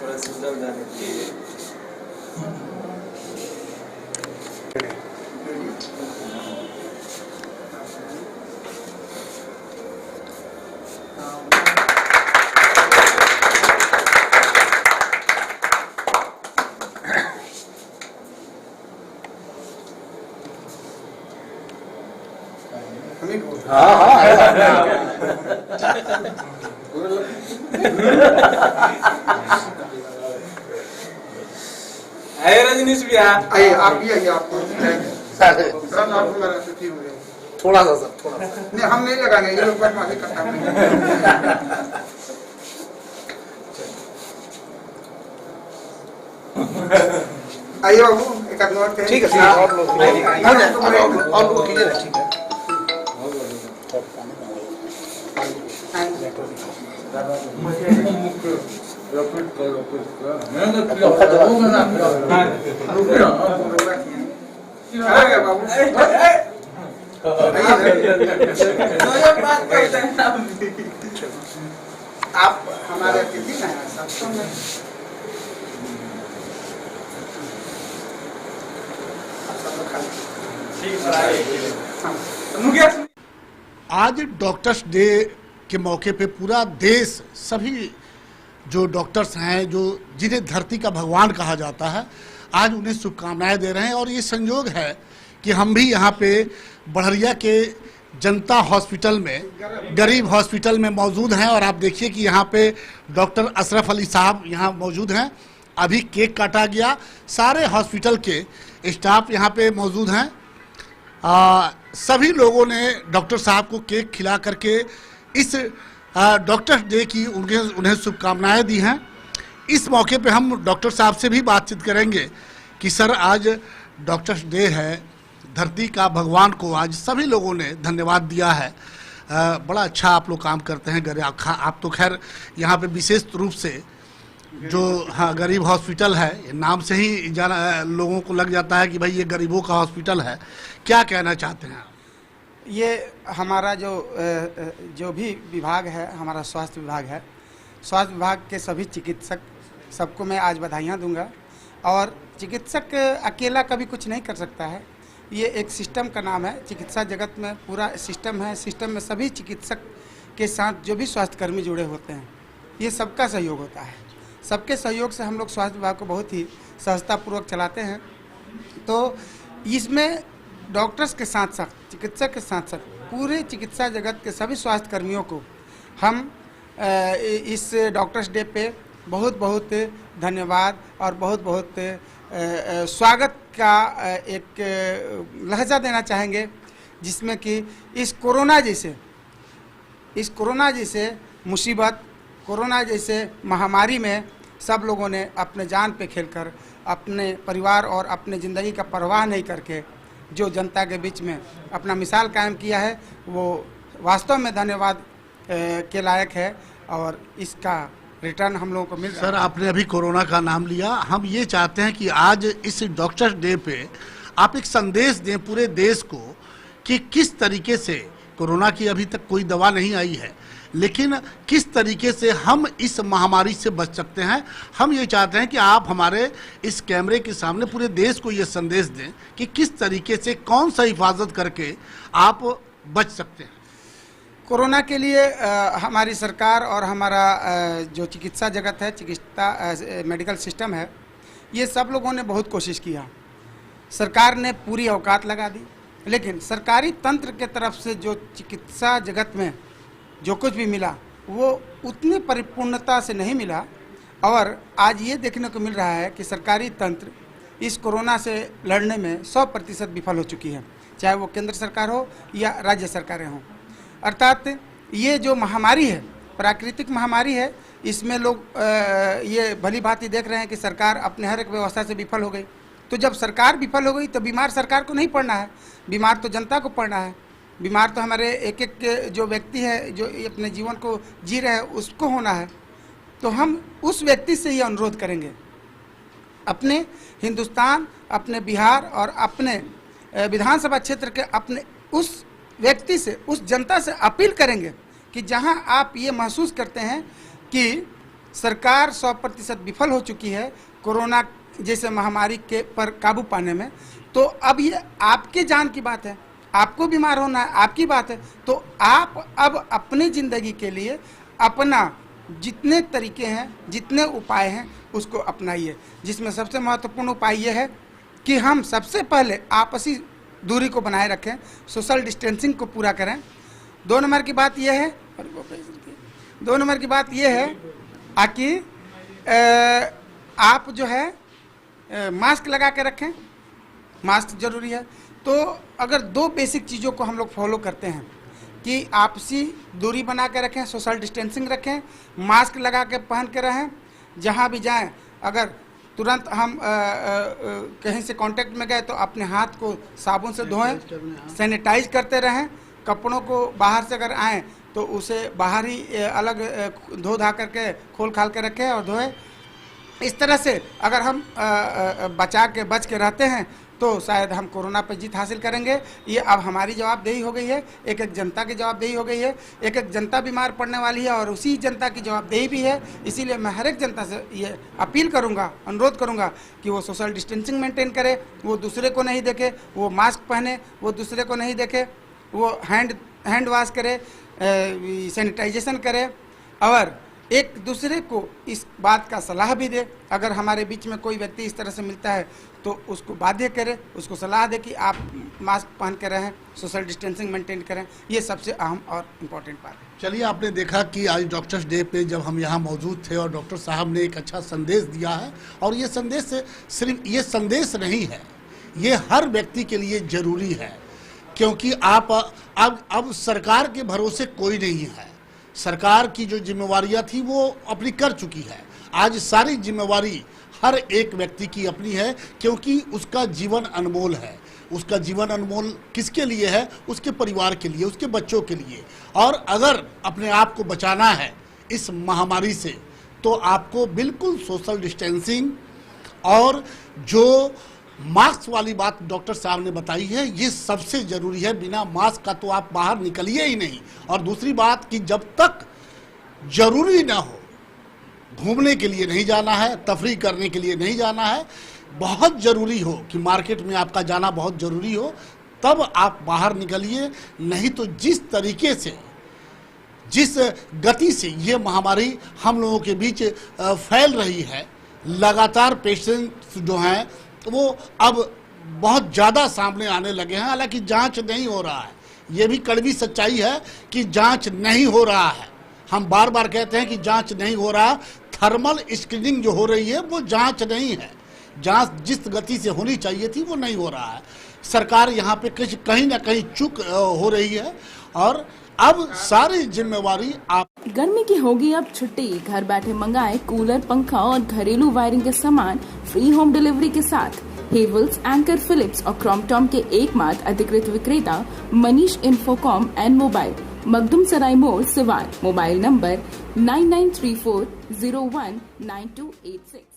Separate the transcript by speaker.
Speaker 1: थोड़ा सिस्टम जाने आए रजनीश भैया,
Speaker 2: आइए आप भी आइए। आपको सर आपको लगा तो ठीक हो गया
Speaker 3: थोड़ा सा सर, थोड़ा
Speaker 2: नहीं हम नहीं लगाएंगे, ये लोग बदमाशी करता है। आइए बाबू एक आध और
Speaker 3: ठीक है और लोग और लोग कीजिए ना, ठीक है।
Speaker 2: आप हमारे अतिथि हैं सबको में
Speaker 4: आज डॉक्टर्स डे के मौके पे पूरा देश, सभी जो डॉक्टर्स हैं, जो जिन्हें धरती का भगवान कहा जाता है, आज उन्हें शुभकामनाएं दे रहे हैं। और ये संयोग है कि हम भी यहाँ पे बड़हरिया के जनता हॉस्पिटल में, गरीब हॉस्पिटल में मौजूद हैं। और आप देखिए कि यहाँ पे डॉक्टर अशरफ अली साहब यहाँ मौजूद हैं। अभी केक काटा गया, सारे हॉस्पिटल के स्टाफ यहाँ पे मौजूद हैं। सभी लोगों ने डॉक्टर साहब को केक खिला करके इस डॉक्टर्स डे की उन्हें शुभकामनाएं दी हैं। इस मौके पे हम डॉक्टर साहब से भी बातचीत करेंगे कि सर आज डॉक्टर्स डे है, धरती का भगवान को आज सभी लोगों ने धन्यवाद दिया है। बड़ा अच्छा आप लोग काम करते हैं। आप तो खैर यहाँ पे विशेष रूप से जो गरीब हॉस्पिटल है, नाम से ही लोगों को लग जाता है कि भाई ये गरीबों का हॉस्पिटल है। क्या कहना चाहते हैं?
Speaker 2: ये हमारा जो भी विभाग है, हमारा स्वास्थ्य विभाग है, स्वास्थ्य विभाग के सभी चिकित्सक सबको मैं आज बधाइयाँ दूंगा। और चिकित्सक अकेला कभी कुछ नहीं कर सकता है, ये एक सिस्टम का नाम है। चिकित्सा जगत में पूरा सिस्टम है, सिस्टम में सभी चिकित्सक के साथ जो भी स्वास्थ्यकर्मी जुड़े होते हैं, ये सबका सहयोग होता है। सबके सहयोग से हम लोग स्वास्थ्य विभाग को बहुत ही सहजतापूर्वक चलाते हैं। तो इसमें डॉक्टर्स के साथ साथ, चिकित्सक के साथ साथ पूरे चिकित्सा जगत के सभी स्वास्थ्य कर्मियों को हम इस डॉक्टर्स डे पे बहुत बहुत धन्यवाद और बहुत बहुत स्वागत का एक लहजा देना चाहेंगे, जिसमें कि इस कोरोना जैसे मुसीबत, कोरोना जैसे महामारी में सब लोगों ने अपने जान पे खेलकर अपने परिवार और अपने ज़िंदगी का परवाह नहीं करके जो जनता के बीच में अपना मिसाल कायम किया है, वो वास्तव में धन्यवाद के लायक है। और इसका रिटर्न हम लोगों को मिल रहा है।
Speaker 4: सर आपने अभी कोरोना का नाम लिया, हम ये चाहते हैं कि आज इस डॉक्टर्स डे पे आप एक संदेश दें पूरे देश को कि किस तरीके से, कोरोना की अभी तक कोई दवा नहीं आई है, लेकिन किस तरीके से हम इस महामारी से बच सकते हैं। हम ये चाहते हैं कि आप हमारे इस कैमरे के सामने पूरे देश को ये संदेश दें कि किस तरीके से, कौन सा हिफाजत करके आप बच सकते हैं।
Speaker 2: कोरोना के लिए हमारी सरकार और हमारा जो चिकित्सा जगत है, चिकित्सा मेडिकल सिस्टम है, ये सब लोगों ने बहुत कोशिश किया। सरकार ने पूरी औकात लगा दी, लेकिन सरकारी तंत्र के तरफ से जो चिकित्सा जगत में जो कुछ भी मिला वो उतनी परिपूर्णता से नहीं मिला। और आज ये देखने को मिल रहा है कि सरकारी तंत्र इस कोरोना से लड़ने में 100% विफल हो चुकी है, चाहे वो केंद्र सरकार हो या राज्य सरकारें हों। अर्थात ये जो महामारी है, प्राकृतिक महामारी है, इसमें लोग ये भली भांति देख रहे हैं कि सरकार अपने हर एक व्यवस्था से विफल हो गई। तो जब सरकार विफल हो गई तो बीमार सरकार को नहीं पड़ना है, बीमार तो जनता को पड़ना है। बीमार तो हमारे एक एक जो व्यक्ति है जो अपने जीवन को जी रहे हैं उसको होना है। तो हम उस व्यक्ति से ये अनुरोध करेंगे, अपने हिंदुस्तान, अपने बिहार और अपने विधानसभा क्षेत्र के अपने उस व्यक्ति से, उस जनता से अपील करेंगे कि जहां आप ये महसूस करते हैं कि सरकार 100% विफल हो चुकी है कोरोना जैसे महामारी के पर काबू पाने में, तो अब ये आपके जान की बात है, आपको बीमार होना है, आपकी बात है। तो आप अब अपनी ज़िंदगी के लिए अपना जितने तरीके हैं, जितने उपाय हैं, उसको अपनाइए, जिसमें सबसे महत्वपूर्ण उपाय ये है कि हम सबसे पहले आपसी दूरी को बनाए रखें, सोशल डिस्टेंसिंग को पूरा करें। 2 नंबर की बात यह है, 2 नंबर की बात यह है कि आप जो है मास्क लगा के रखें, मास्क जरूरी है। तो अगर 2 बेसिक चीज़ों को हम लोग फॉलो करते हैं कि आपसी दूरी बना के रखें, सोशल डिस्टेंसिंग रखें, मास्क लगा के पहन के रहें, जहाँ भी जाएं अगर तुरंत हम कहीं से कांटेक्ट में गए तो अपने हाथ को साबुन से धोएं, सैनिटाइज करते रहें, कपड़ों को बाहर से अगर आएँ तो उसे बाहर ही अलग धो धा करके खोल खाल के रखें और धोएं। इस तरह से अगर हम बच के रहते हैं तो शायद हम कोरोना पर जीत हासिल करेंगे। ये अब हमारी जवाबदेही हो गई है, एक एक जनता की जवाबदेही हो गई है, एक एक जनता बीमार पड़ने वाली है और उसी जनता की जवाबदेही भी है। इसीलिए मैं हर एक जनता से ये अपील करूंगा, अनुरोध करूंगा कि वो सोशल डिस्टेंसिंग मेंटेन करे, वो दूसरे को नहीं देखे, वो मास्क पहने, वो दूसरे को नहीं देखे, वो हैंड वॉश करे, सैनिटाइजेशन करे और एक दूसरे को इस बात का सलाह भी दे। अगर हमारे बीच में कोई व्यक्ति इस तरह से मिलता है तो उसको बाध्य करे, उसको सलाह दे कि आप मास्क पहन के रहें, सोशल डिस्टेंसिंग मेंटेन करें। ये सबसे अहम और इम्पोर्टेंट बात है।
Speaker 4: चलिए, आपने देखा कि आज डॉक्टर्स डे पे जब हम यहाँ मौजूद थे और डॉक्टर साहब ने एक अच्छा संदेश दिया है, और ये संदेश सिर्फ ये संदेश नहीं है, ये हर व्यक्ति के लिए ज़रूरी है, क्योंकि आप अब सरकार के भरोसे कोई नहीं है। सरकार की जो जिम्मेवारियां थी वो अपनी कर चुकी है। आज सारी जिम्मेवारी हर एक व्यक्ति की अपनी है, क्योंकि उसका जीवन अनमोल है। उसका जीवन अनमोल किसके लिए है? उसके परिवार के लिए, उसके बच्चों के लिए। और अगर अपने आप को बचाना है इस महामारी से तो आपको बिल्कुल सोशल डिस्टेंसिंग और जो मास्क वाली बात डॉक्टर साहब ने बताई है, ये सबसे ज़रूरी है। बिना मास्क का तो आप बाहर निकलिए ही नहीं। और दूसरी बात कि जब तक ज़रूरी ना हो, घूमने के लिए नहीं जाना है, तफरीह करने के लिए नहीं जाना है, बहुत ज़रूरी हो कि मार्केट में आपका जाना बहुत ज़रूरी हो, तब आप बाहर निकलिए। नहीं तो जिस तरीके से, जिस गति से ये महामारी हम लोगों के बीच फैल रही है, लगातार पेशेंट जो हैं वो अब बहुत ज़्यादा सामने आने लगे हैं। हालांकि जांच नहीं हो रहा है, ये भी कड़वी सच्चाई है कि जांच नहीं हो रहा है। हम बार बार कहते हैं कि जांच नहीं हो रहा। थर्मल स्क्रीनिंग जो हो रही है वो जांच नहीं है। जांच जिस गति से होनी चाहिए थी वो नहीं हो रहा है। सरकार यहाँ पे कहीं ना कहीं चूक हो रही है और अब सारी जिम्मेवारी आप।
Speaker 5: गर्मी की होगी अब छुट्टी, घर बैठे मंगाए कूलर, पंखा और घरेलू वायरिंग के सामान फ्री होम डिलीवरी के साथ। हेवल्स, एंकर, फिलिप्स और क्रॉम्पटन के एकमात्र अधिकृत विक्रेता Manish Infocom and mobile, Makhdum Sarai मोड़, सिवान। Mobile number 9934019286।